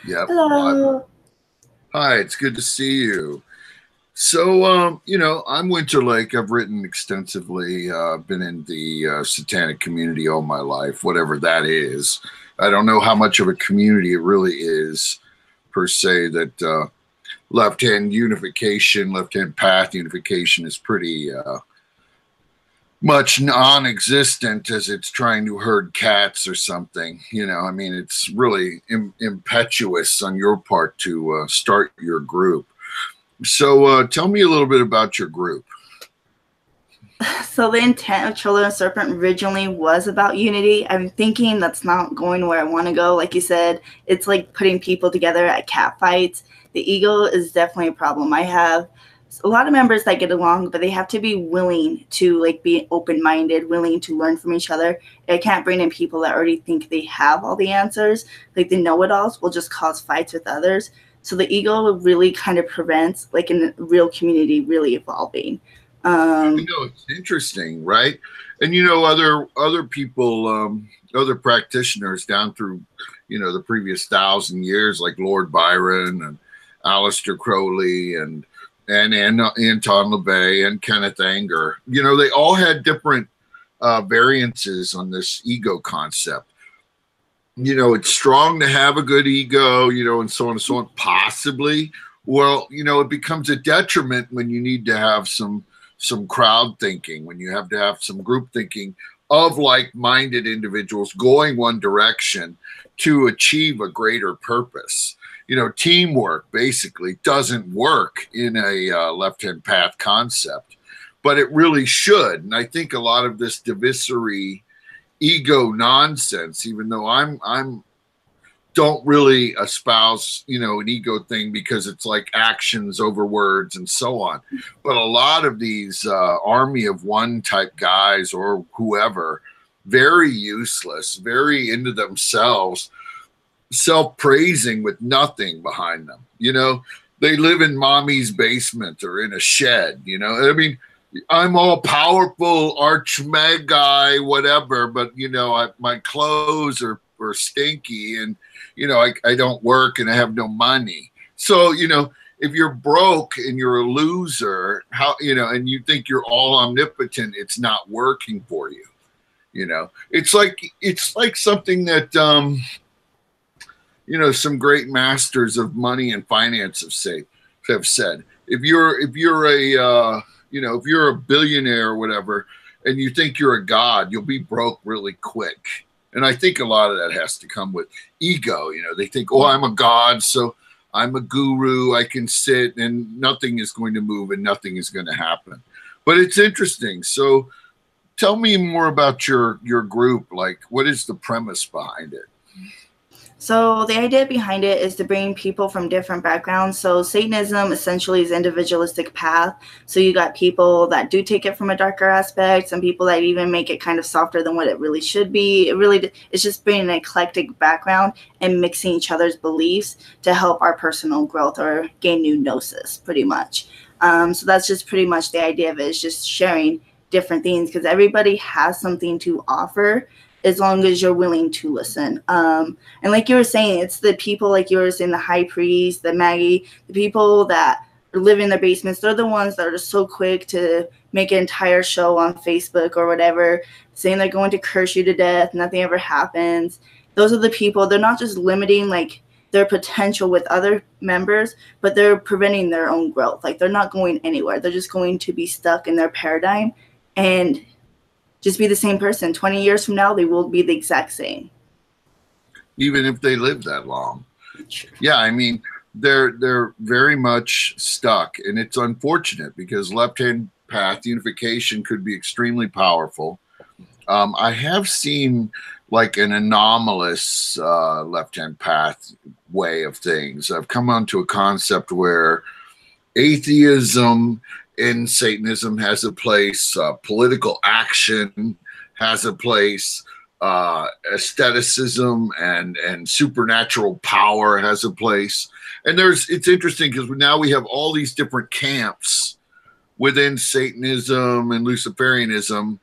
Yep. Live. Hello. Hi, it's good to see you. So, I'm Winter Laake. I've written extensively, been in the satanic community all my life, whatever that is. I don't know how much of a community it really is, per se, that left hand path unification is pretty much non-existent, as it's trying to herd cats or something. I mean, it's really impetuous on your part to start your group. So tell me a little bit about your group. So the intent of Children of Serpent originally was about unity. I'm thinking that's not going where I want to go. Like you said, it's like putting people together at cat fights. The ego is definitely a problem. I have a lot of members that get along, but they have to be willing to be open-minded, willing to learn from each other. I can't bring in people that already think they have all the answers. Like the know-it-alls will just cause fights with others. So the ego really kind of prevents a real community really evolving. It's interesting, right? And other people, other practitioners down through the previous 1,000 years, like Lord Byron and Aleister Crowley and Anton LaVey and Kenneth Anger. They all had different variances on this ego concept. It's strong to have a good ego, and so on and so on, possibly. Well, it becomes a detriment when you need to have some crowd thinking, when you have to have some group thinking of like-minded individuals going one direction to achieve a greater purpose. Teamwork basically doesn't work in a left-hand path concept, but it really should. And I think a lot of this divisory ego nonsense, even though I'm don't really espouse an ego thing, because it's like actions over words and so on, but a lot of these army of one type guys or whoever, very useless, very into themselves, self-praising with nothing behind them. They live in mommy's basement or in a shed. I mean, I'm all powerful, arch mag guy, whatever, but my clothes are stinky, and I don't work and I have no money. So if you're broke and you're a loser, how and you think you're all omnipotent, it's not working for you. It's like something that some great masters of money and finance have said. If you're a billionaire or whatever, and you think you're a god, you'll be broke really quick. And I think a lot of that has to come with ego. They think, oh, I'm a god, so I'm a guru. I can sit and nothing is going to move and nothing is going to happen. But it's interesting. So tell me more about your group. Like, what is the premise behind it? So the idea behind it is to bring people from different backgrounds. So Satanism essentially is individualistic path. So you got people that do take it from a darker aspect, some people that even make it kind of softer than what it really should be. It's just bringing an eclectic background and mixing each other's beliefs to help our personal growth or gain new gnosis, pretty much. So that's just pretty much the idea of it, is just sharing different things, because everybody has something to offer, as long as you're willing to listen. And like you were saying, it's the people, like you were saying, the high priest, the Maggie, the people that live in their basements. They're the ones that are so quick to make an entire show on Facebook or whatever, saying they're going to curse you to death. Nothing ever happens. Those are the people. They're not just limiting their potential with other members, but they're preventing their own growth. They're not going anywhere. They're just going to be stuck in their paradigm and just be the same person. 20 years from now, they will be the exact same. Even if they live that long. Sure. Yeah, I mean, they're very much stuck, and it's unfortunate, because left-hand path unification could be extremely powerful. I have seen an anomalous left-hand path way of things. I've come onto a concept where atheism in Satanism has a place, political action has a place, aestheticism and supernatural power has a place. And it's interesting, because now we have all these different camps within Satanism and Luciferianism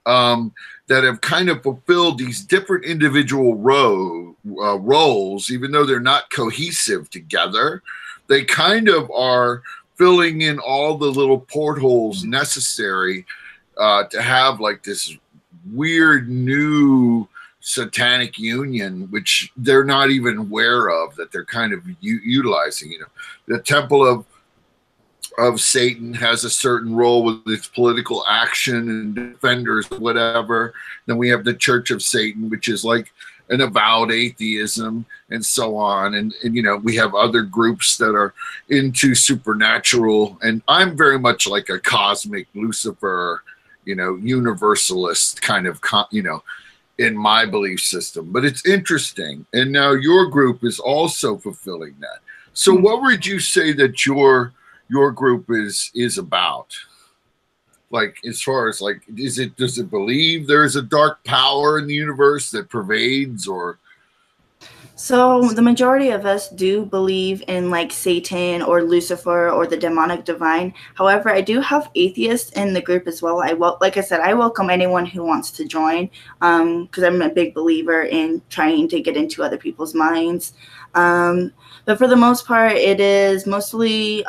that have kind of fulfilled these different individual roles, even though they're not cohesive together. They kind of are filling in all the little portholes necessary to have like this weird new satanic union, which they're not even aware of, that they're kind of utilizing. You know, the Temple of Satan has a certain role with its political action and defenders, whatever. Then we have the Church of Satan, which is like an avowed atheism and so on. And you know, we have other groups that are into supernatural. And I'm very much like a cosmic Lucifer, you know, universalist kind of, you know, in my belief system. But it's interesting. And now your group is also fulfilling that. So what would you say that your group is about? Like, as far as like, does it believe there's a dark power in the universe that pervades, or? So the majority of us do believe in like Satan or Lucifer or the demonic divine. However, I do have atheists in the group as well. Like I said, I welcome anyone who wants to join, because I'm a big believer in trying to get into other people's minds. But for the most part, it is mostly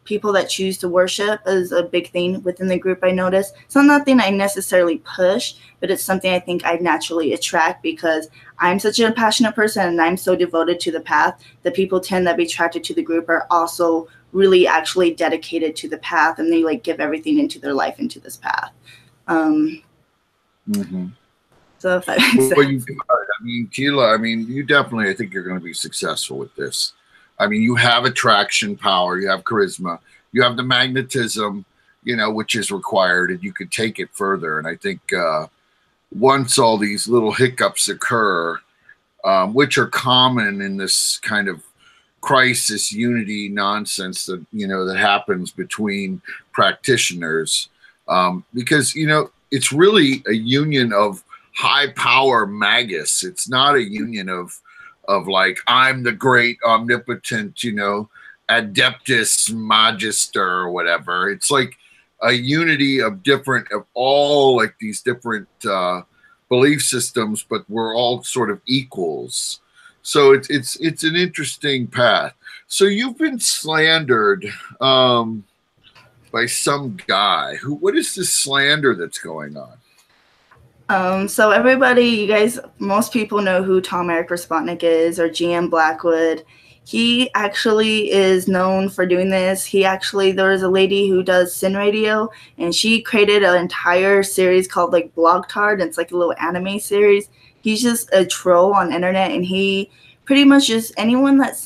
people that choose to worship is a big thing within the group, I notice. It's not nothing I necessarily push, but it's something I think I naturally attract because I'm such a passionate person and I'm so devoted to the path that people tend to be attracted to the group are also really actually dedicated to the path, and they like give everything into their life into this path. So if that makes sense. I mean, Keela, I mean, you definitely, I think you're going to be successful with this. I mean, you have attraction power, you have charisma, you have the magnetism, you know, which is required, and you could take it further. And I think once all these little hiccups occur, which are common in this kind of crisis unity nonsense that, you know, that happens between practitioners, because, you know, it's really a union of high power magus. It's not a union of like, I'm the great omnipotent, you know, adeptus magister or whatever. It's like a unity of all like these different belief systems, but we're all sort of equals. So it's an interesting path. So you've been slandered by some guy. What is this slander that's going on? So everybody, you guys, most people know who Tom Eric Respotnik is, or GM Blackwood. He actually is known for doing this. There is a lady who does Sin Radio, and she created an entire series called like Blog Tard. It's like a little anime series. He's just a troll on the internet, and he pretty much just anyone that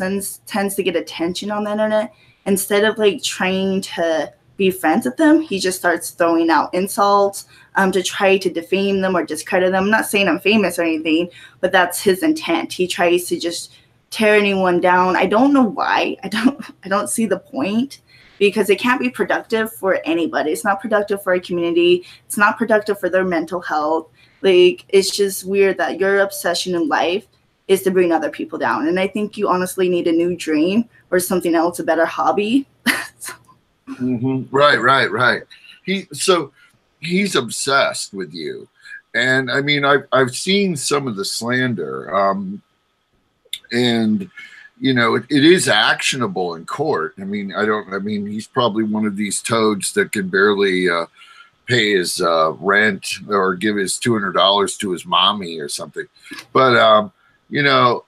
tends to get attention on the internet, instead of like trying to be friends with them, he just starts throwing out insults to try to defame them or discredit them. I'm not saying I'm famous or anything, but that's his intent. He tries to just tear anyone down. I don't know why. I don't see the point, because it can't be productive for anybody. It's not productive for a community. It's not productive for their mental health. Like, it's just weird that your obsession in life is to bring other people down. And I think you honestly need a new dream or something else, a better hobby. Right. He's obsessed with you. And I mean, I've seen some of the slander, and you know, it is actionable in court. I mean, he's probably one of these toads that can barely pay his rent or give his $200 to his mommy or something. But you know,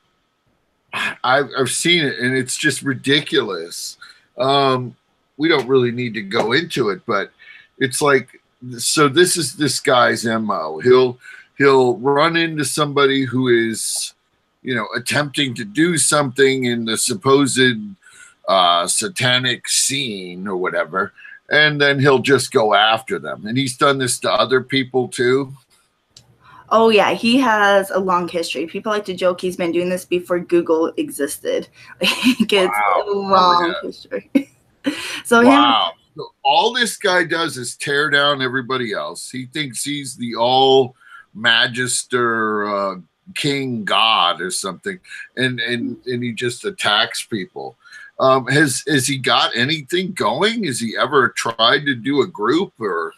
I've seen it, and it's just ridiculous. We don't really need to go into it, but it's like, so this is this guy's MO. He'll run into somebody who is, you know, attempting to do something in the supposed satanic scene or whatever, and then he'll just go after them. And he's done this to other people too. Oh yeah, he has a long history. People like to joke he's been doing this before Google existed. Like, it's a long history. So So all this guy does is tear down everybody else. He thinks he's the all magister king god or something, and he just attacks people. Has he got anything going? Has he ever tried to do a group or?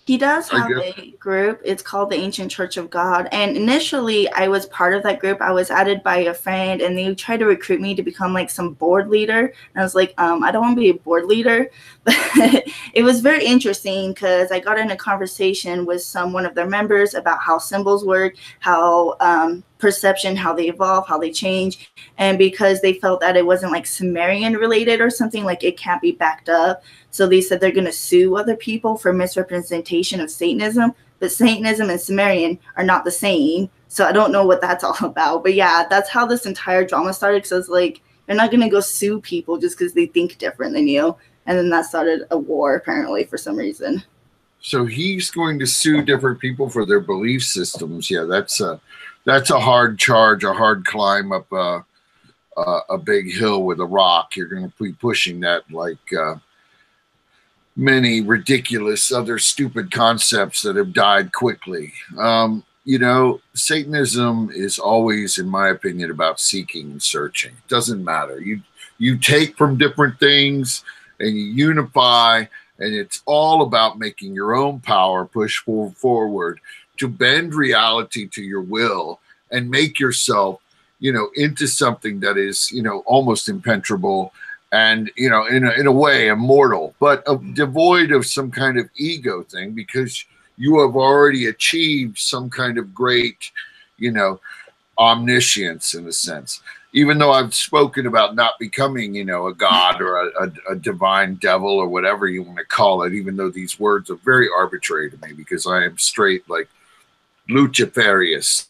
He does I have guess. a group. It's called the Ancient Church of God. And initially, I was part of that group. I was added by a friend, and they tried to recruit me to become like some board leader. And I was like, I don't want to be a board leader. But it was very interesting because I got in a conversation with one of their members about how symbols work, how perception, how they evolve, how they change. And because they felt that it wasn't like Sumerian related or something, like it can't be backed up. So they said they're going to sue other people for misrepresentation of Satanism. But Satanism and Sumerian are not the same. So I don't know what that's all about. But yeah, that's how this entire drama started. Because it's like, you're not going to go sue people just because they think different than you. And then that started a war, apparently, for some reason. So he's going to sue different people for their belief systems. Yeah, that's a hard charge, a hard climb up a big hill with a rock. You're going to be pushing that like many ridiculous other stupid concepts that have died quickly. Satanism is always, in my opinion, about seeking and searching. It doesn't matter. You take from different things and you unify, and it's all about making your own power push forward to bend reality to your will and make yourself, into something that is, almost impenetrable and, in a way immortal, but devoid of some kind of ego thing, because you have already achieved some kind of great, omniscience in a sense. Even though I've spoken about not becoming, a god or a divine devil or whatever you want to call it, even though these words are very arbitrary to me because I am straight like Luciferius.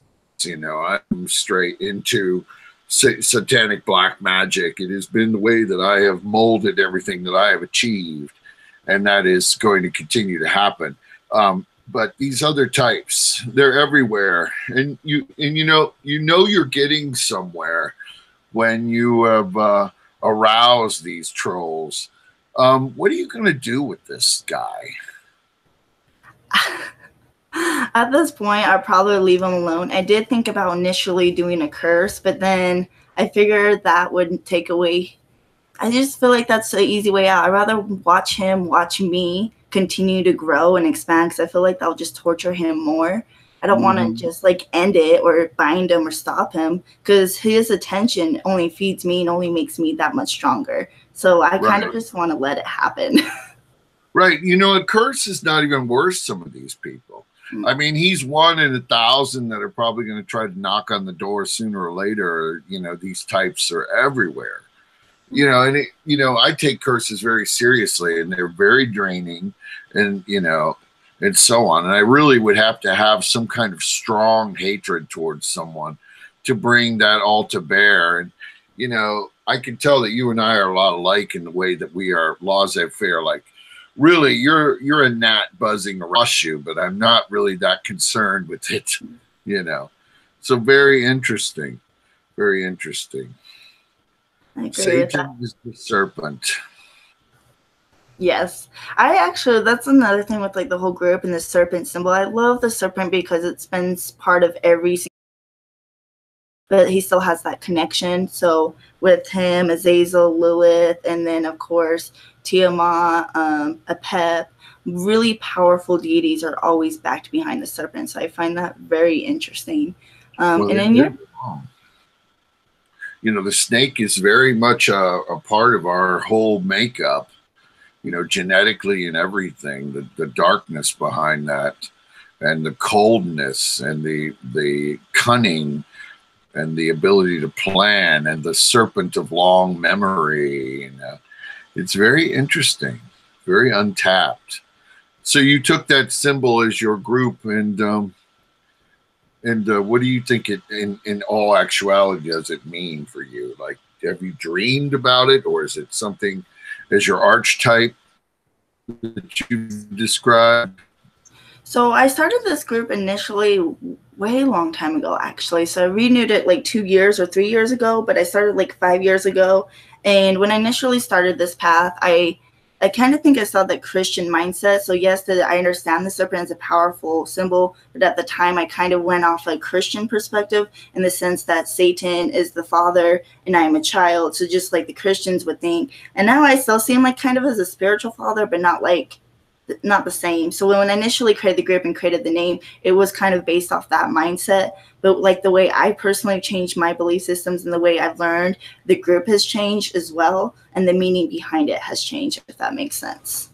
I'm straight into satanic black magic. It has been the way that I have molded everything that I have achieved, and that is going to continue to happen. But these other types, they're everywhere, and you're getting somewhere when you have aroused these trolls. What are you going to do with this guy? At this point, I'd probably leave him alone. I did think about initially doing a curse, but then I figured that would take away. I just feel like that's an easy way out. I'd rather watch him watch me continue to grow and expand, because I feel like that'll just torture him more. I don't want to just like end it or bind him or stop him, because his attention only feeds me and only makes me that much stronger. So I kind of just want to let it happen. Right. A curse is not even worth some of these people. I mean, he's 1 in 1,000 that are probably going to try to knock on the door sooner or later. These types are everywhere. I take curses very seriously, and they're very draining, and and so on. And I really would have to have some kind of strong hatred towards someone to bring that all to bear. And I can tell that you and I are a lot alike in the way that we are laissez-faire. Like, really, you're a gnat buzzing around you, but I'm not really that concerned with it. So very interesting. Very interesting. Satan is the serpent. Yes. That's another thing with like the whole group and the serpent symbol. I love the serpent because it's been part of every, but he still has that connection. So with him, Azazel, Lilith, and then of course Tiamat, Apep, really powerful deities are always backed behind the serpent. So I find that very interesting. And then the snake is very much a part of our whole makeup, genetically and everything. The darkness behind that, and the coldness, and the cunning, and the ability to plan, and the serpent of long memory. It's very interesting, very untapped. So you took that symbol as your group, and what do you think it, in all actuality, does it mean for you? Like, have you dreamed about it, or is it something as your archetype that you've described? So I started this group initially way long time ago, actually. So I renewed it like 2 years or 3 years ago, but I started like 5 years ago. And when I initially started this path, I kind of think I saw that Christian mindset. So yes, I understand the serpent is a powerful symbol, but at the time I kind of went off a Christian perspective in the sense that Satan is the father and I am a child. So just like the Christians would think. And now I still see him like kind of as a spiritual father, but not like not the same. So when I initially created the group and created the name, it was kind of based off that mindset. But like the way I personally changed my belief systems and the way I've learned, the group has changed as well, and the meaning behind it has changed, if that makes sense.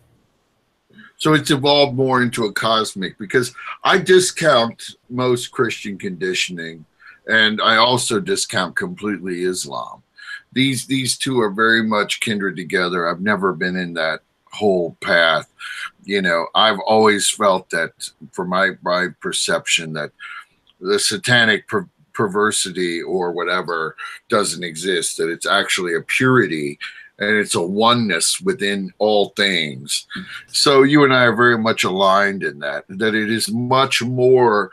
So it's evolved more into a cosmic, because I discount most Christian conditioning, and I also discount completely Islam. These two are very much kindred together. I've never been in that whole path. You know, I've always felt that, for my perception, that the satanic perversity or whatever doesn't exist, that it's actually a purity and it's a oneness within all things. So you and I are very much aligned in that it is much more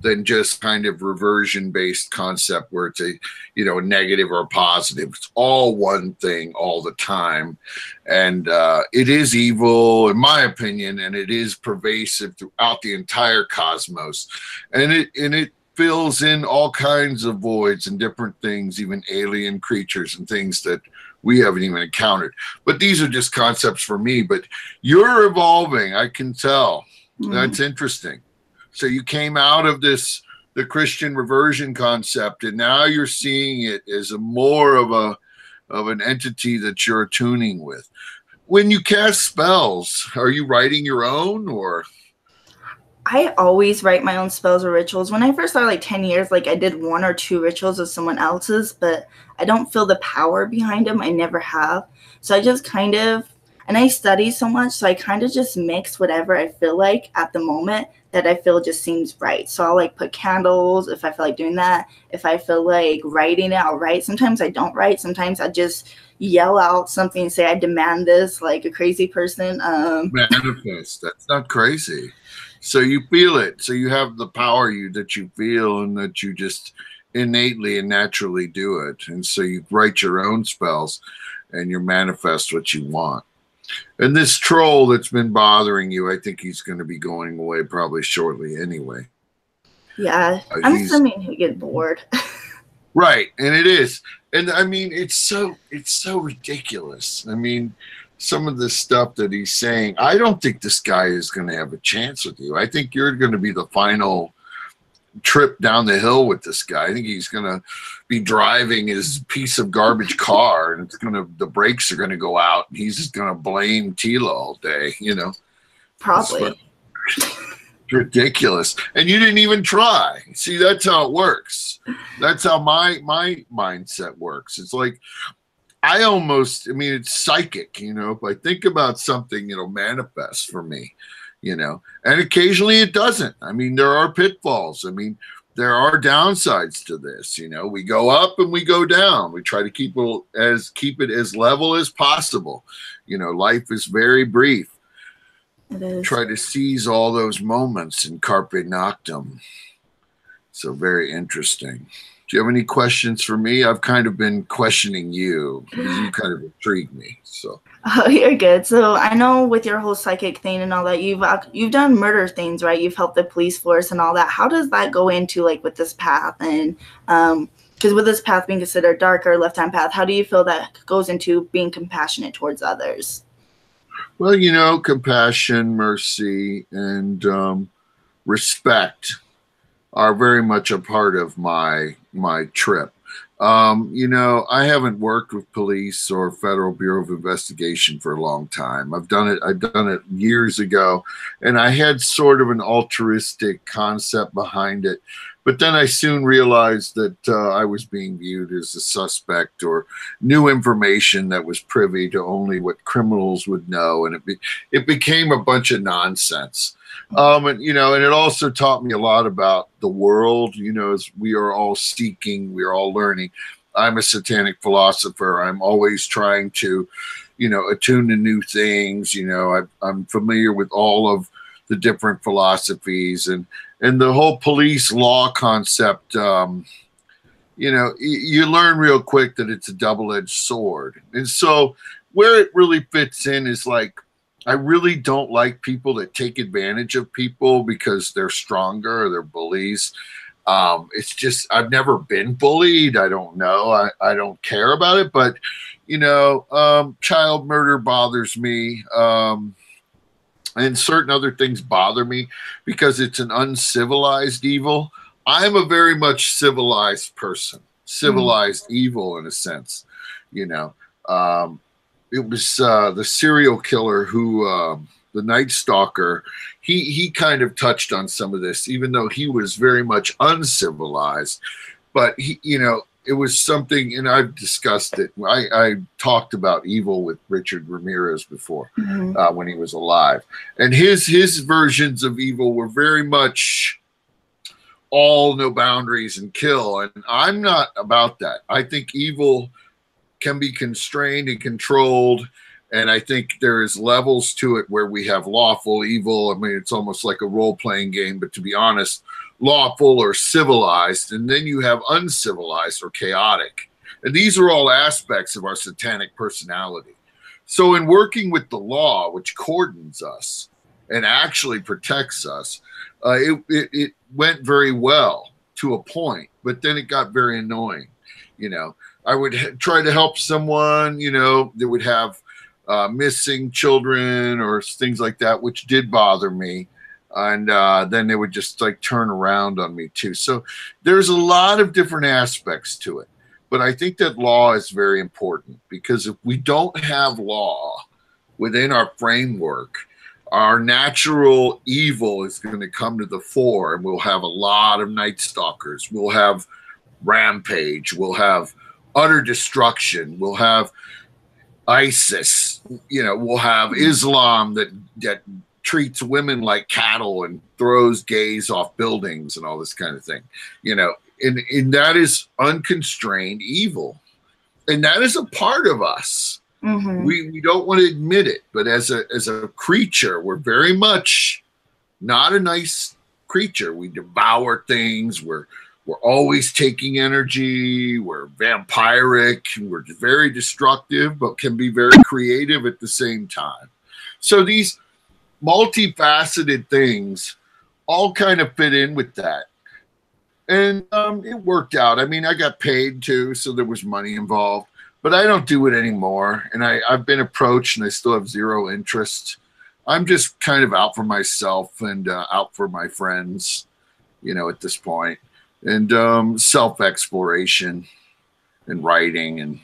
than just kind of reversion based concept where it's a, you know, a negative or a positive. It's all one thing all the time. And it is evil, in my opinion, and it is pervasive throughout the entire cosmos. And it fills in all kinds of voids and different things, even alien creatures and things that we haven't even encountered. But these are just concepts for me. But you're evolving, I can tell. That's interesting. So you came out of the Christian reversion concept, and now you're seeing it as a more of an entity that you're attuning with. When you cast spells, are you writing your own, or? I always write my own spells or rituals. When I first started, like 10 years, like I did 1 or 2 rituals of someone else's, but I don't feel the power behind them. I never have. So I just kind of, and I study so much, so I kind of just mix whatever I feel like at the moment that I feel just seems right. So I'll like put candles if I feel like doing that. If I feel like writing it, I'll write. Sometimes I don't write. Sometimes I just yell out something and say, I demand this, like a crazy person. Manifest. That's not crazy. So you feel it. So you have the power that you feel, and that you just innately and naturally do it. And so you write your own spells and you manifest what you want. And this troll that's been bothering you, I think he's going to be going away probably shortly anyway. Yeah, I'm assuming he'll get bored. Right, and it is. And I mean, it's so ridiculous. I mean, some of the stuff that he's saying, I don't think this guy is going to have a chance with you. I think you're going to be the final trip down the hill with this guy. I think he's going to be driving his piece of garbage car, and the brakes are going to go out, and he's just going to blame Tila all day, you know. Probably. It's ridiculous. And you didn't even try. See, that's how it works. That's how my mindset works. It's like, I mean, it's psychic, you know. If I think about something, it'll manifest for me, you know, and occasionally it doesn't. I mean, there are pitfalls. I mean, there are downsides to this, you know. We go up and we go down. We try to keep it as level as possible. You know, life is very brief. It is. Try to seize all those moments and carpe noctem. So very interesting. Do you have any questions for me? I've kind of been questioning you because you kind of intrigued me. So. Oh, you're good. So I know with your whole psychic thing and all that, you've done murder things, right? You've helped the police force and all that. How does that go into like with this path? And because with this path being considered darker, left-hand path, how do you feel that goes into being compassionate towards others? Well, you know, compassion, mercy, and respect are very much a part of my trip. You know, I haven't worked with police or Federal Bureau of Investigation for a long time. I've done it years ago, and I had sort of an altruistic concept behind it. But then I soon realized that I was being viewed as a suspect or new information that was privy to only what criminals would know. And it became a bunch of nonsense. And, you know, and it also taught me a lot about the world, you know, as we are all seeking, we are all learning. I'm a satanic philosopher. I'm always trying to, you know, attune to new things. You know, I'm familiar with all of the different philosophies and the whole police law concept. You know, you learn real quick that it's a double-edged sword. And so where it really fits in is like, I really don't like people that take advantage of people because they're stronger or they're bullies. It's just, I've never been bullied. I don't know. I don't care about it. But, you know, child murder bothers me. and certain other things bother me because it's an uncivilized evil. I'm a very much civilized person, civilized evil in a sense. You know, it was the serial killer who, the Night Stalker, he kind of touched on some of this, even though he was very much uncivilized. But he, you know, it was something, and I've discussed it. I talked about evil with Richard Ramirez before, when he was alive, and his versions of evil were very much all no boundaries and kill. And I'm not about that. I think evil can be constrained and controlled. And I think there's levels to it where we have lawful evil. I mean, it's almost like a role-playing game, but to be honest, lawful or civilized, and then you have uncivilized or chaotic. And these are all aspects of our satanic personality. So in working with the law, which cordons us and actually protects us, it went very well to a point, but then it got very annoying. You know, I would try to help someone, you know, that would have missing children or things like that, which did bother me. And then they would just like turn around on me too. So there's a lot of different aspects to it. But I think that law is very important, because if we don't have law within our framework, our natural evil is going to come to the fore, and we'll have a lot of Night Stalkers. We'll have rampage. We'll have utter destruction. We'll have ISIS. You know, we'll have Islam that treats women like cattle and throws gays off buildings and all this kind of thing. You know, and that is unconstrained evil, and that is a part of us. We don't want to admit it, but as a creature, we're very much not a nice creature. We devour things. We're always taking energy. We're vampiric. We're very destructive, but can be very creative at the same time. So these multifaceted things all kind of fit in with that. And it worked out. I mean, I got paid too, so there was money involved, but I don't do it anymore. And I've been approached, and I still have zero interest. I'm just kind of out for myself and out for my friends, you know, at this point. And self-exploration and writing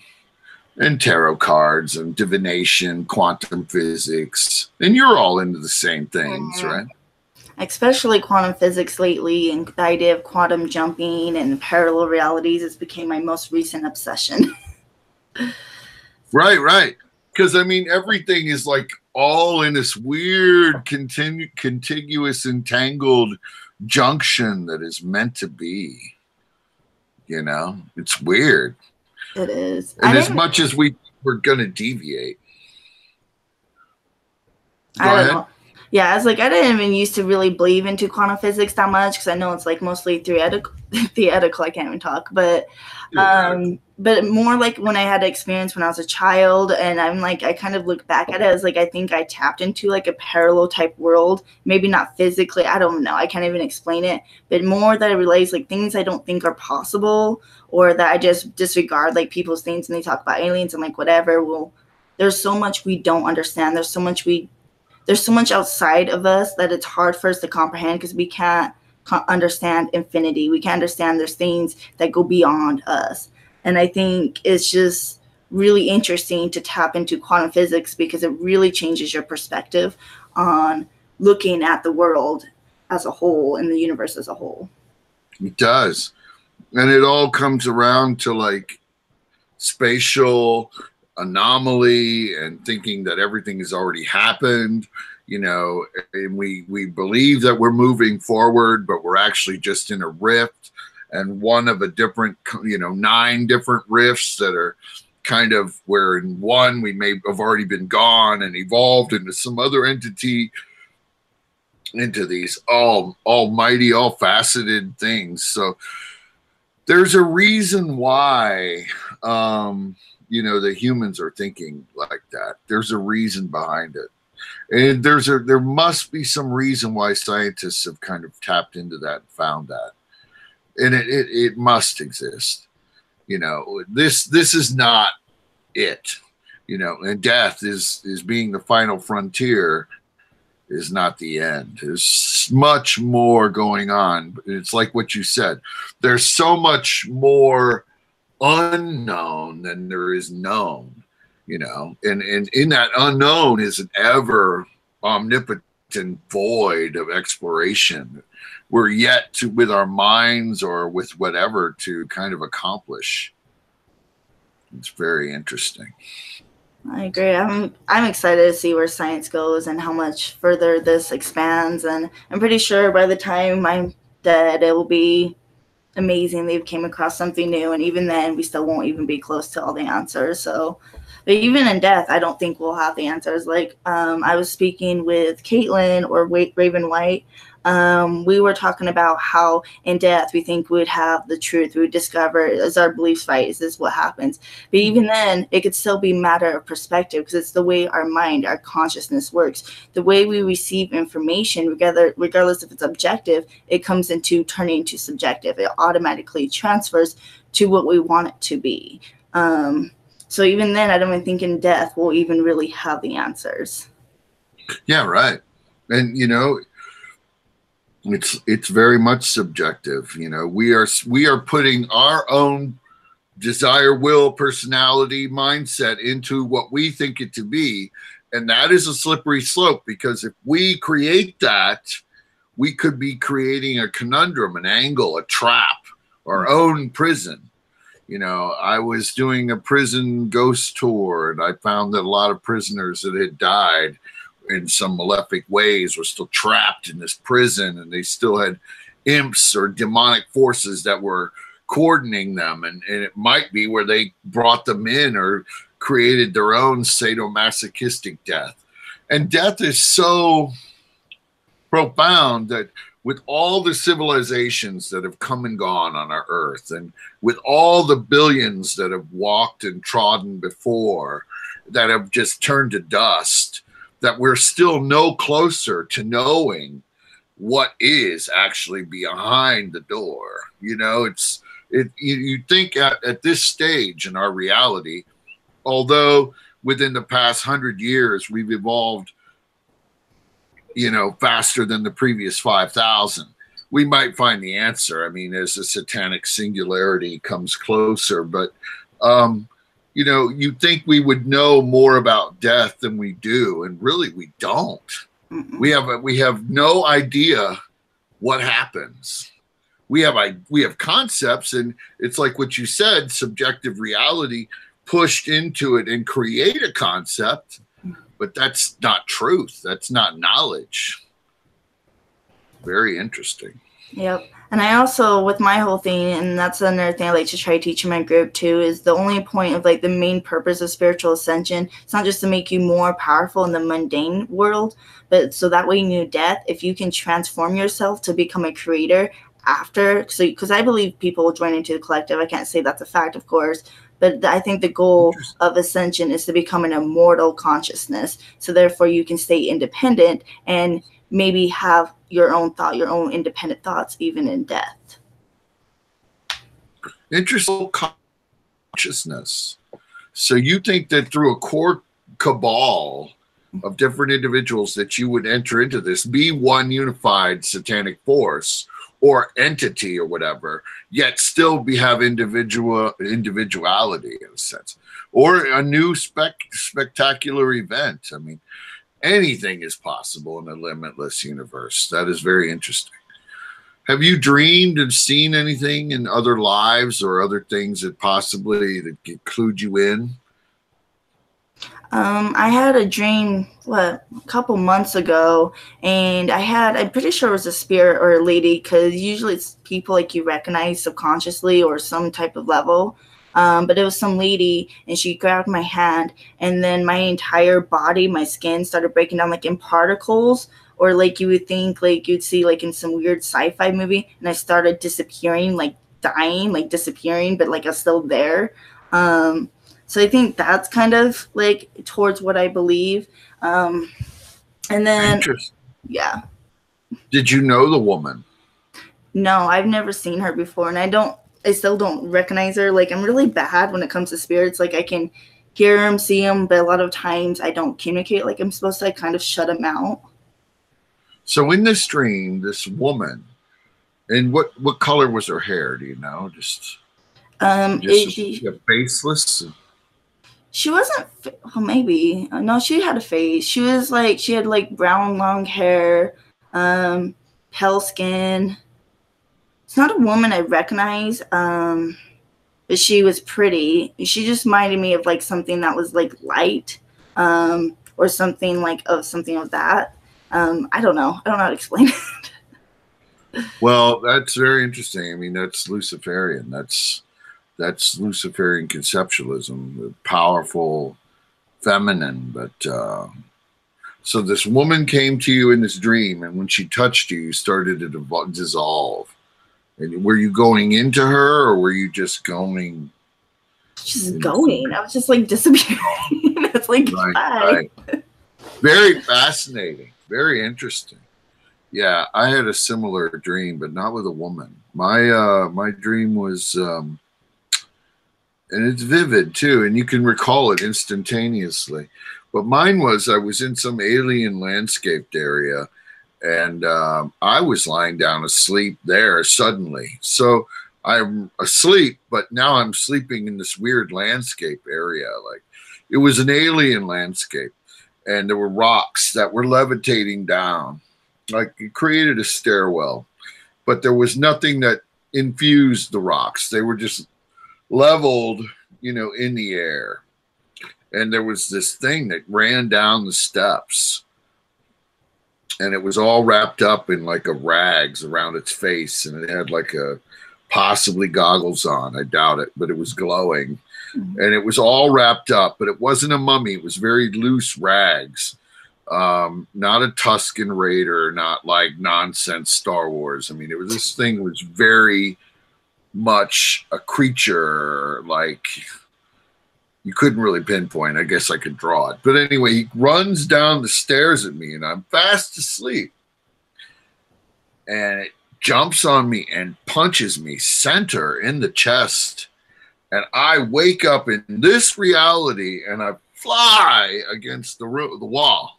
and tarot cards and divination, quantum physics. And you're all into the same things, right? Especially quantum physics lately, and the idea of quantum jumping and parallel realities has become my most recent obsession. Right. Because, I mean, everything is like all in this weird, contiguous, entangled junction that is meant to be. You know, it's weird. It is. And as much as we're going to deviate. Go ahead. Yeah, I was like, I didn't even used to really believe into quantum physics that much, because I know it's like mostly theoretical. I can't even talk, but more like when I had experience when I was a child, and I'm like, I kind of look back at it as like, I think I tapped into like a parallel type world, maybe not physically, I don't know, I can't even explain it, but more that it relates like things I don't think are possible, or that I just disregard, like people's things and they talk about aliens and like whatever. Well, there's so much we don't understand. There's so much outside of us that it's hard for us to comprehend, because we can't understand infinity. We can't understand there's things that go beyond us. And I think it's just really interesting to tap into quantum physics, because it really changes your perspective on looking at the world as a whole and the universe as a whole. It does. And it all comes around to like spatial anomaly and thinking that everything has already happened, you know, and we believe that we're moving forward, but we're actually just in a rift, and one of a different, you know, 9 different rifts that are kind of where in one we may have already been gone and evolved into some other entity, into these almighty, all faceted things. So there's a reason why you know, the humans are thinking like that. There's a reason behind it. And there must be some reason why scientists have kind of tapped into that and found that. And it must exist. You know, this is not it. You know, and death is being the final frontier. is not the end. There's much more going on. It's like what you said. There's so much more unknown than there is known, you know, and in that unknown is an ever omnipotent void of exploration we're yet to, with our minds or with whatever, to kind of accomplish. It's very interesting. I agree. I'm excited to see where science goes and how much further this expands. And I'm pretty sure by the time I'm dead, it will be amazing. They've came across something new, and even then, we still won't even be close to all the answers. So, but even in death, I don't think we'll have the answers. Like I was speaking with Caitlin or Raven White. We were talking about how in death we think we would have the truth. We would discover as our beliefs fight, is this what happens? But even then, it could still be a matter of perspective, because it's the way our mind, our consciousness works. The way we receive information, regardless if it's objective, it comes into turning into subjective. It automatically transfers to what we want it to be. So even then, I don't even think in death we'll even really have the answers. Yeah, right. And, you know, it's very much subjective. You know, we are putting our own desire, will, personality, mindset into what we think it to be, and that is a slippery slope, because if we create that, we could be creating a conundrum, an angle, a trap, our own prison. You know, I was doing a prison ghost tour, and I found that a lot of prisoners that had died in some malefic ways were still trapped in this prison, and they still had imps or demonic forces that were coordinating them, and it might be where they brought them in or created their own sadomasochistic death. And death is so profound that with all the civilizations that have come and gone on our earth, and with all the billions that have walked and trodden before that have just turned to dust, that we're still no closer to knowing what is actually behind the door. You know, you think at this stage in our reality, although within the past 100 years we've evolved, you know, faster than the previous 5,000, we might find the answer. I mean, as the satanic singularity comes closer, but you know, you think we would know more about death than we do, and really we don't. Mm-mm. We have no idea what happens. We have concepts, and it's like what you said, subjective reality pushed into it and create a concept, but that's not truth. That's not knowledge. Very interesting. Yep. And I also, with my whole thing, and that's another thing I like to try to teach in my group too, is the only point of like the main purpose of spiritual ascension, it's not just to make you more powerful in the mundane world, but so that way in your death, if you can transform yourself to become a creator after, so because I believe people will join into the collective. I can't say that's a fact, of course, but I think the goal of ascension is to become an immortal consciousness. So therefore you can stay independent and maybe have your own thought, your own independent thoughts, even in death. Interesting consciousness. So you think that through a core cabal of different individuals that you would enter into this, be one unified satanic force or entity or whatever, yet still have individuality in a sense, or a new spectacular event. I mean, anything is possible in a limitless universe. That is very interesting. Have you dreamed and seen anything in other lives or other things that possibly that include you in? I had a dream, a couple months ago, and I'm pretty sure it was a spirit or a lady, because usually it's people like you recognize subconsciously or some type of level. But it was some lady, and she grabbed my hand, and then my entire body, my skin started breaking down like in particles, or like you would think like you'd see like in some weird sci-fi movie, and I started disappearing, like dying, like disappearing, but like I was still there. So I think that's kind of like towards what I believe. And then, yeah. Did you know the woman? No, I've never seen her before, and I still don't recognize her. Like, I'm really bad when it comes to spirits. Like, I can hear them, see them, but a lot of times I don't communicate like I'm supposed to. I kind of shut them out. So in this dream, this woman, and what color was her hair? Do you know? Just faceless. She wasn't. Well, maybe no. She had a face. She was like she had like brown long hair, pale skin. It's not a woman I recognize. But she was pretty. She just reminded me of like something that was like light, or something like something of that. I don't know. I don't know how to explain it. Well, that's very interesting. I mean, that's Luciferian. That's Luciferian conceptualism, powerful, feminine. But so this woman came to you in this dream, and when she touched you, you started to dissolve. And were you going into her, or were you just going? Just going. I was just like disappearing. It's like right. Very fascinating. Very interesting. Yeah, I had a similar dream, but not with a woman. My dream was, and it's vivid too, and you can recall it instantaneously. But mine was I was in some alien landscaped area, and I was lying down asleep there suddenly. So I'm asleep, but now I'm sleeping in this weird landscape area. Like it was an alien landscape, and there were rocks that were levitating down. Like it created a stairwell, but there was nothing that infused the rocks. They were just leveled, in the air. And there was this thing that ran down the steps, and it was all wrapped up in like a rags around its face, and it had like a possibly goggles on. I doubt it, but it was glowing. Mm-hmm. And it was all wrapped up, but it wasn't a mummy. It was very loose rags. Not a Tusken Raider, not like nonsense Star Wars. I mean, this thing was very much a creature, like you couldn't really pinpoint. I guess I could draw it. But anyway, he runs down the stairs at me, and I'm fast asleep. And it jumps on me and punches me center in the chest. And I wake up in this reality, and I fly against the wall.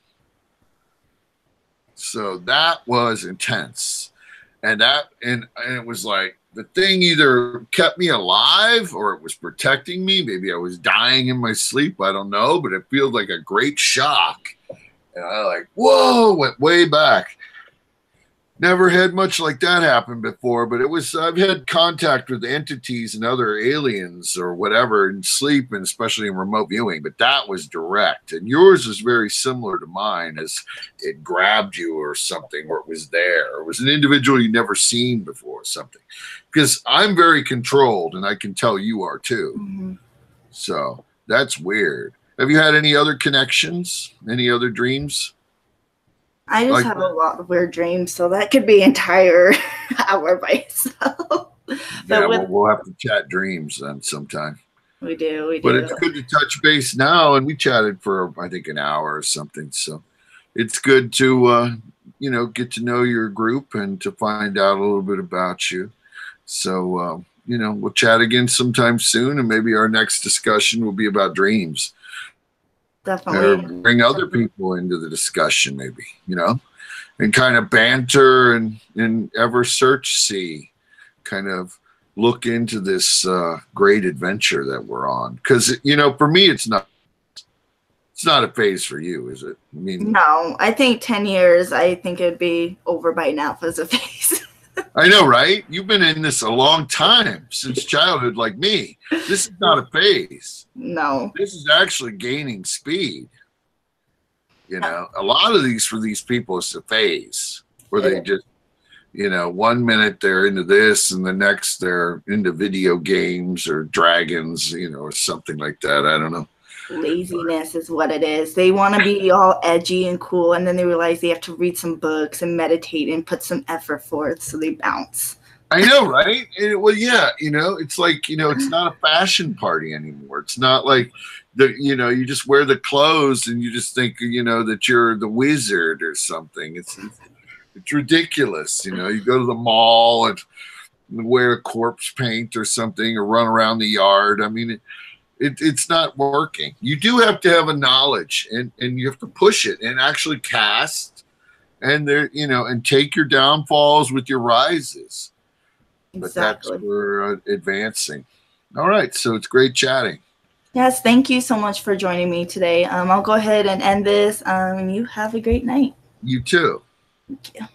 So that was intense. And it was like the thing either kept me alive or it was protecting me. Maybe I was dying in my sleep. I don't know, but it feels like a great shock. And I like, whoa, went way back. Never had much like that happen before, but I've had contact with entities and other aliens or whatever in sleep, and especially in remote viewing, but that was direct. And yours is very similar to mine, as it grabbed you or something, or it was there, or it was an individual you'd never seen before or something. Because I'm very controlled, and I can tell you are too. Mm-hmm. So that's weird. Have you had any other connections? Any other dreams? I just have a lot of weird dreams, so that could be an entire hour by itself. Yeah, we'll have to chat dreams then sometime. We do. But it's good to touch base now, and we chatted for, I think, an hour or something. So it's good to, get to know your group and to find out a little bit about you. So, we'll chat again sometime soon, and maybe our next discussion will be about dreams. Definitely. Or bring other people into the discussion, maybe, and kind of banter and ever see, kind of look into this great adventure that we're on. Because, for me, it's not a phase for you, is it? I mean, no, I think 10 years, I think it'd be over by now as a phase. I know, right? You've been in this a long time, since childhood, like me. This is not a phase. No. This is actually gaining speed. A lot of these for these people is a phase where they just, 1 minute they're into this and the next they're into video games or dragons, or something like that. I don't know. Laziness is what it is. They want to be all edgy and cool, and then they realize they have to read some books and meditate and put some effort forth, so they bounce. I know, right? Well, yeah, it's like, it's not a fashion party anymore. It's not like you just wear the clothes and you just think, that you're the wizard or something. It's ridiculous. You go to the mall and wear corpse paint or something, or run around the yard. I mean, it's not working. You do have to have a knowledge, and you have to push it and actually cast and there, you know, and take your downfalls with your rises. But Exactly. that's where advancing. All right, so it's great chatting. Yes, thank you so much for joining me today. I'll go ahead and end this. You have a great night. You too. Thank you.